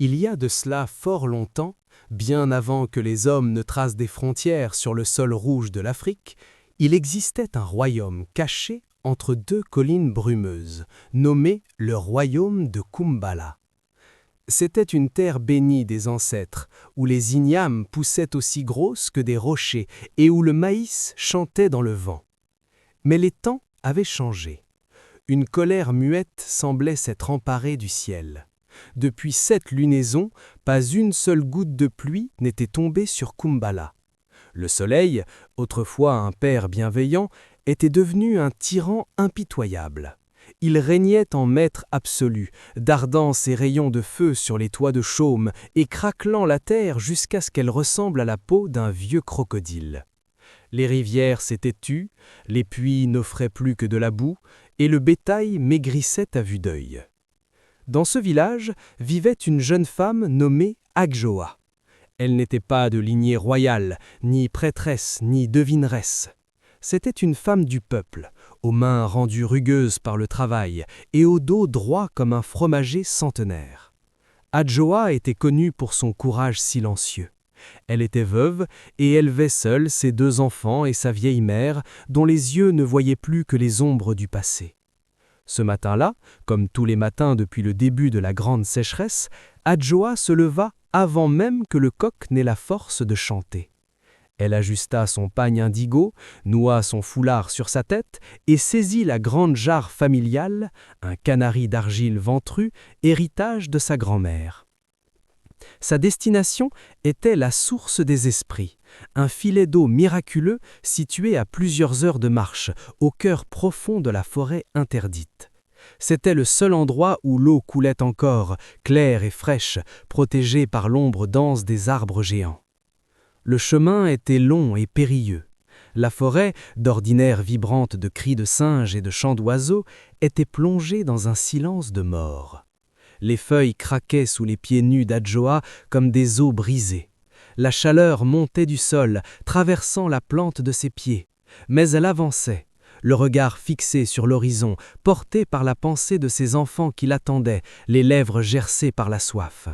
Il y a de cela fort longtemps, bien avant que les hommes ne tracent des frontières sur le sol rouge de l'Afrique, il existait un royaume caché entre deux collines brumeuses, nommé le royaume de Kumbala. C'était une terre bénie des ancêtres, où les ignames poussaient aussi grosses que des rochers et où le maïs chantait dans le vent. Mais les temps avaient changé. Une colère muette semblait s'être emparée du ciel. Depuis 7 lunaisons, pas une seule goutte de pluie n'était tombée sur Kumbala. Le soleil, autrefois un père bienveillant, était devenu un tyran impitoyable. Il régnait en maître absolu, dardant ses rayons de feu sur les toits de chaume et craquelant la terre jusqu'à ce qu'elle ressemble à la peau d'un vieux crocodile. Les rivières s'étaient tues, les puits n'offraient plus que de la boue, et le bétail maigrissait à vue d'œil. Dans ce village vivait une jeune femme nommée Adjoa. Elle n'était pas de lignée royale, ni prêtresse, ni devineresse. C'était une femme du peuple, aux mains rendues rugueuses par le travail et au dos droit comme un fromager centenaire. Adjoa était connue pour son courage silencieux. Elle était veuve et élevait seule ses 2 enfants et sa vieille mère, dont les yeux ne voyaient plus que les ombres du passé. Ce matin-là, comme tous les matins depuis le début de la grande sécheresse, Adjoa se leva avant même que le coq n'ait la force de chanter. Elle ajusta son pagne indigo, noua son foulard sur sa tête et saisit la grande jarre familiale, un canari d'argile ventru, héritage de sa grand-mère. Sa destination était la source des esprits, un filet d'eau miraculeux situé à plusieurs heures de marche, au cœur profond de la forêt interdite. C'était le seul endroit où l'eau coulait encore, claire et fraîche, protégée par l'ombre dense des arbres géants. Le chemin était long et périlleux. La forêt, d'ordinaire vibrante de cris de singes et de chants d'oiseaux, était plongée dans un silence de mort. Les feuilles craquaient sous les pieds nus d'Adjoa comme des os brisés. La chaleur montait du sol, traversant la plante de ses pieds. Mais elle avançait, le regard fixé sur l'horizon, porté par la pensée de ses enfants qui l'attendaient, les lèvres gercées par la soif.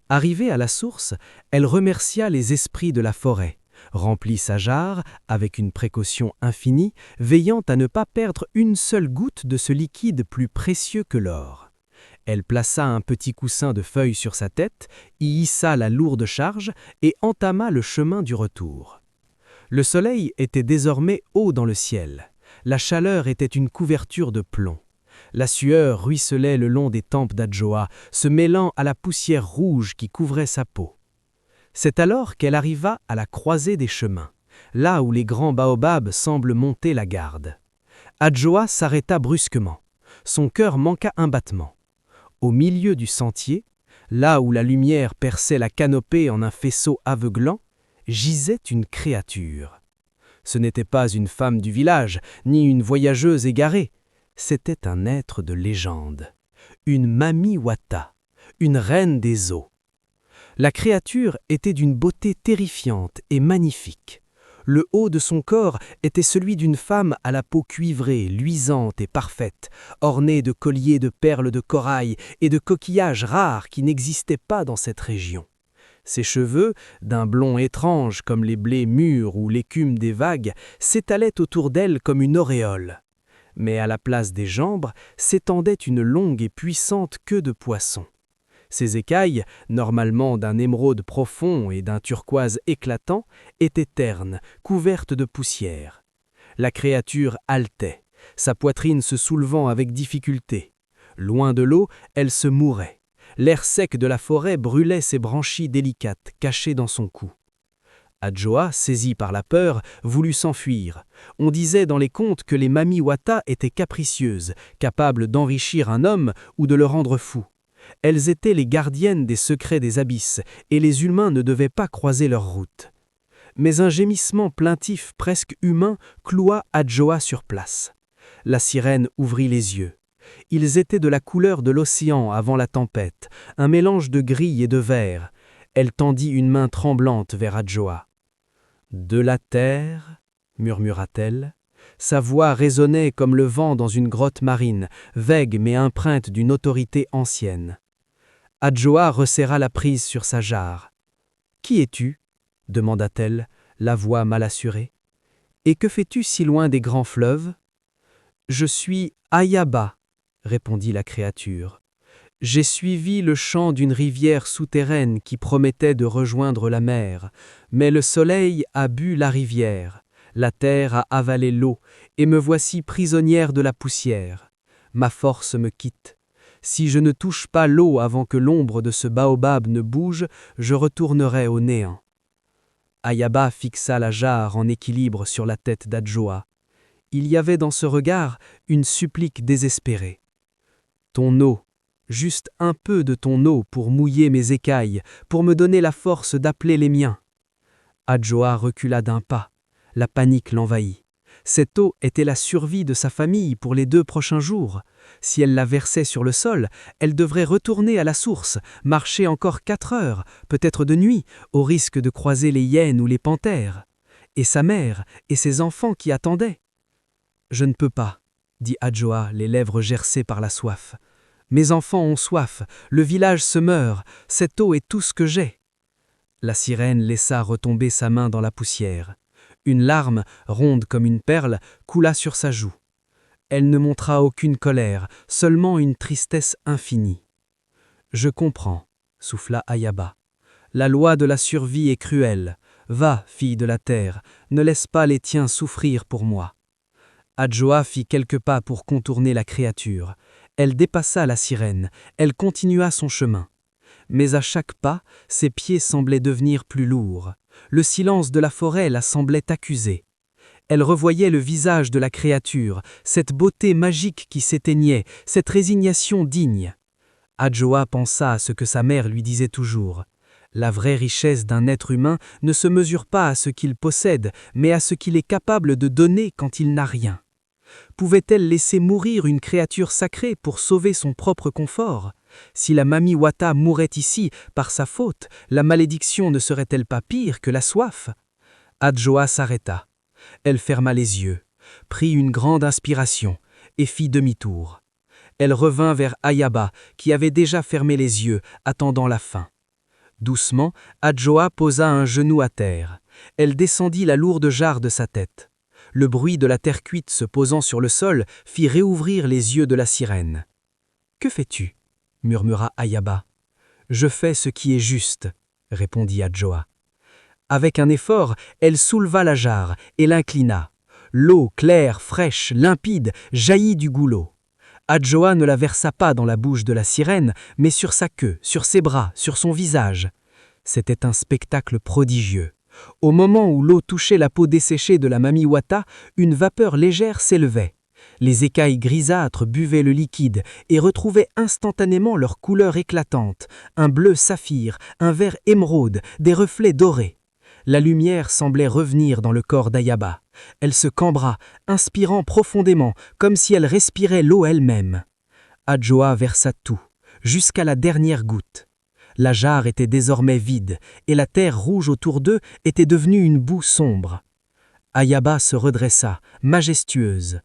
Arrivée à la source, elle remercia les esprits de la forêt, remplit sa jarre avec une précaution infinie, veillant à ne pas perdre une seule goutte de ce liquide plus précieux que l'or. Elle plaça un petit coussin de feuilles sur sa tête, y hissa la lourde charge et entama le chemin du retour. Le soleil était désormais haut dans le ciel. La chaleur était une couverture de plomb. La sueur ruisselait le long des tempes d'Adjoa, se mêlant à la poussière rouge qui couvrait sa peau. C'est alors qu'elle arriva à la croisée des chemins, là où les grands baobabs semblent monter la garde. Adjoa s'arrêta brusquement. Son cœur manqua un battement. Au milieu du sentier, là où la lumière perçait la canopée en un faisceau aveuglant, gisait une créature. Ce n'était pas une femme du village, ni une voyageuse égarée. C'était un être de légende, une Mami Wata, une reine des eaux. La créature était d'une beauté terrifiante et magnifique. Le haut de son corps était celui d'une femme à la peau cuivrée, luisante et parfaite, ornée de colliers de perles de corail et de coquillages rares qui n'existaient pas dans cette région. Ses cheveux, d'un blond étrange comme les blés mûrs ou l'écume des vagues, s'étalaient autour d'elle comme une auréole. Mais à la place des jambes s'étendait une longue et puissante queue de poisson. Ses écailles, normalement d'un émeraude profond et d'un turquoise éclatant, étaient ternes, couvertes de poussière. La créature haletait, sa poitrine se soulevant avec difficulté. Loin de l'eau, elle se mourait. L'air sec de la forêt brûlait ses branchies délicates, cachées dans son cou. Adjoa, saisi par la peur, voulut s'enfuir. On disait dans les contes que les Mami Wata étaient capricieuses, capables d'enrichir un homme ou de le rendre fou. Elles étaient les gardiennes des secrets des abysses, et les humains ne devaient pas croiser leur route. Mais un gémissement plaintif presque humain cloua Adjoa sur place. La sirène ouvrit les yeux. Ils étaient de la couleur de l'océan avant la tempête, un mélange de gris et de vert. Elle tendit une main tremblante vers Adjoa. « De la terre » murmura-t-elle. Sa voix résonnait comme le vent dans une grotte marine, vague mais empreinte d'une autorité ancienne. Adjoa resserra la prise sur sa jarre. « Qui es-tu » demanda-t-elle, la voix mal assurée. « Et que fais-tu si loin des grands fleuves ?»« Je suis Ayaba, » répondit la créature. « J'ai suivi le chant d'une rivière souterraine qui promettait de rejoindre la mer, mais le soleil a bu la rivière, la terre a avalé l'eau, et me voici prisonnière de la poussière. Ma force me quitte. Si je ne touche pas l'eau avant que l'ombre de ce baobab ne bouge, je retournerai au néant. » Ayaba fixa la jarre en équilibre sur la tête d'Adjoa. Il y avait dans ce regard une supplique désespérée. « Ton eau, juste un peu de ton eau pour mouiller mes écailles, pour me donner la force d'appeler les miens. » Adjoa recula d'un pas. La panique l'envahit. Cette eau était la survie de sa famille pour les 2 prochains jours. Si elle la versait sur le sol, elle devrait retourner à la source, marcher encore 4 heures, peut-être de nuit, au risque de croiser les hyènes ou les panthères. Et sa mère, et ses enfants qui attendaient. « Je ne peux pas, » dit Adjoa, les lèvres gercées par la soif. « Mes enfants ont soif, le village se meurt, cette eau est tout ce que j'ai. » La sirène laissa retomber sa main dans la poussière. Une larme, ronde comme une perle, coula sur sa joue. Elle ne montra aucune colère, seulement une tristesse infinie. « Je comprends, » souffla Ayaba. « La loi de la survie est cruelle. Va, fille de la terre, ne laisse pas les tiens souffrir pour moi. » Adjoa fit quelques pas pour contourner la créature. Elle dépassa la sirène, elle continua son chemin. Mais à chaque pas, ses pieds semblaient devenir plus lourds. Le silence de la forêt la semblait accuser. Elle revoyait le visage de la créature, cette beauté magique qui s'éteignait, cette résignation digne. Adjoa pensa à ce que sa mère lui disait toujours. La vraie richesse d'un être humain ne se mesure pas à ce qu'il possède, mais à ce qu'il est capable de donner quand il n'a rien. Pouvait-elle laisser mourir une créature sacrée pour sauver son propre confort ? Si la Mami Wata mourait ici, par sa faute, la malédiction ne serait-elle pas pire que la soif ? Adjoa s'arrêta. Elle ferma les yeux, prit une grande inspiration et fit demi-tour. Elle revint vers Ayaba, qui avait déjà fermé les yeux, attendant la fin. Doucement, Adjoa posa un genou à terre. Elle descendit la lourde jarre de sa tête. Le bruit de la terre cuite se posant sur le sol fit réouvrir les yeux de la sirène. « Que fais-tu » murmura Ayaba. « Je fais ce qui est juste » répondit Adjoa. Avec un effort, elle souleva la jarre et l'inclina. L'eau claire, fraîche, limpide, jaillit du goulot. Adjoa ne la versa pas dans la bouche de la sirène, mais sur sa queue, sur ses bras, sur son visage. C'était un spectacle prodigieux. Au moment où l'eau touchait la peau desséchée de la Mami Wata, une vapeur légère s'élevait. Les écailles grisâtres buvaient le liquide et retrouvaient instantanément leur couleur éclatante, un bleu saphir, un vert émeraude, des reflets dorés. La lumière semblait revenir dans le corps d'Ayaba. Elle se cambra, inspirant profondément, comme si elle respirait l'eau elle-même. Adjoa versa tout, jusqu'à la dernière goutte. La jarre était désormais vide, et la terre rouge autour d'eux était devenue une boue sombre. Ayaba se redressa, majestueuse.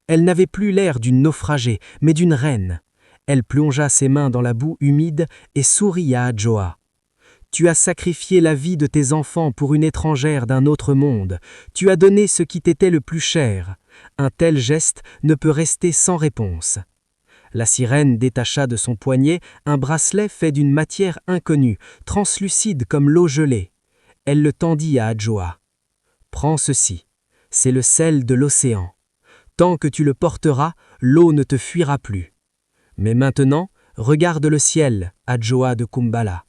Elle n'avait plus l'air d'une naufragée, mais d'une reine. Elle plongea ses mains dans la boue humide et sourit à Adjoa. « Tu as sacrifié la vie de tes enfants pour une étrangère d'un autre monde. Tu as donné ce qui t'était le plus cher. Un tel geste ne peut rester sans réponse. » La sirène détacha de son poignet un bracelet fait d'une matière inconnue, translucide comme l'eau gelée. Elle le tendit à Adjoa. « Prends ceci. C'est le sel de l'océan. Tant que tu le porteras, l'eau ne te fuira plus. Mais maintenant, regarde le ciel, Adjoa de Kumbala. »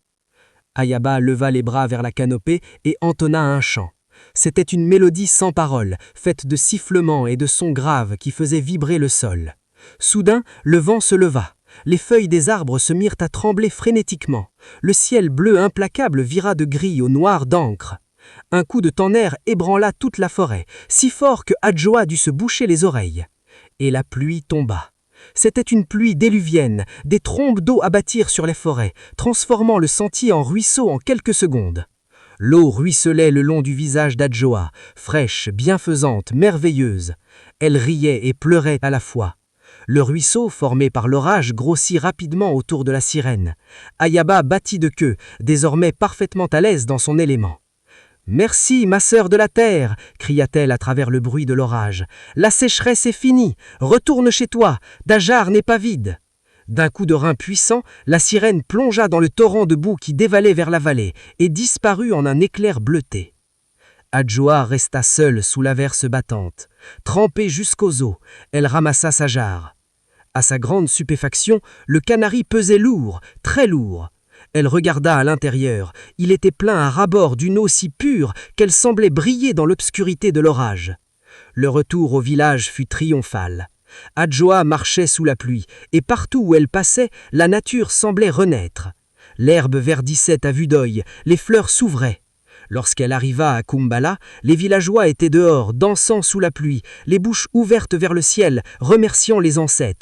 Ayaba leva les bras vers la canopée et entonna un chant. C'était une mélodie sans paroles, faite de sifflements et de sons graves qui faisaient vibrer le sol. Soudain, le vent se leva. Les feuilles des arbres se mirent à trembler frénétiquement. Le ciel bleu implacable vira de gris au noir d'encre. Un coup de tonnerre ébranla toute la forêt, si fort que Adjoa dut se boucher les oreilles. Et la pluie tomba. C'était une pluie déluvienne, des trombes d'eau abattirent sur les forêts, transformant le sentier en ruisseau en quelques secondes. L'eau ruisselait le long du visage d'Adjoa, fraîche, bienfaisante, merveilleuse. Elle riait et pleurait à la fois. Le ruisseau, formé par l'orage, grossit rapidement autour de la sirène. Ayaba battit de queue, désormais parfaitement à l'aise dans son élément. « Merci, ma sœur de la terre !» cria-t-elle à travers le bruit de l'orage. « La sécheresse est finie. Retourne chez toi. Dajar n'est pas vide. » D'un coup de rein puissant, la sirène plongea dans le torrent de boue qui dévalait vers la vallée et disparut en un éclair bleuté. Adjoa resta seule sous l'averse battante. Trempée jusqu'aux os, elle ramassa sa jarre. À sa grande stupéfaction, le canari pesait lourd, très lourd. Elle regarda à l'intérieur. Il était plein à ras-bord d'une eau si pure qu'elle semblait briller dans l'obscurité de l'orage. Le retour au village fut triomphal. Adjoa marchait sous la pluie, et partout où elle passait, la nature semblait renaître. L'herbe verdissait à vue d'œil, les fleurs s'ouvraient. Lorsqu'elle arriva à Kumbala, les villageois étaient dehors, dansant sous la pluie, les bouches ouvertes vers le ciel, remerciant les ancêtres.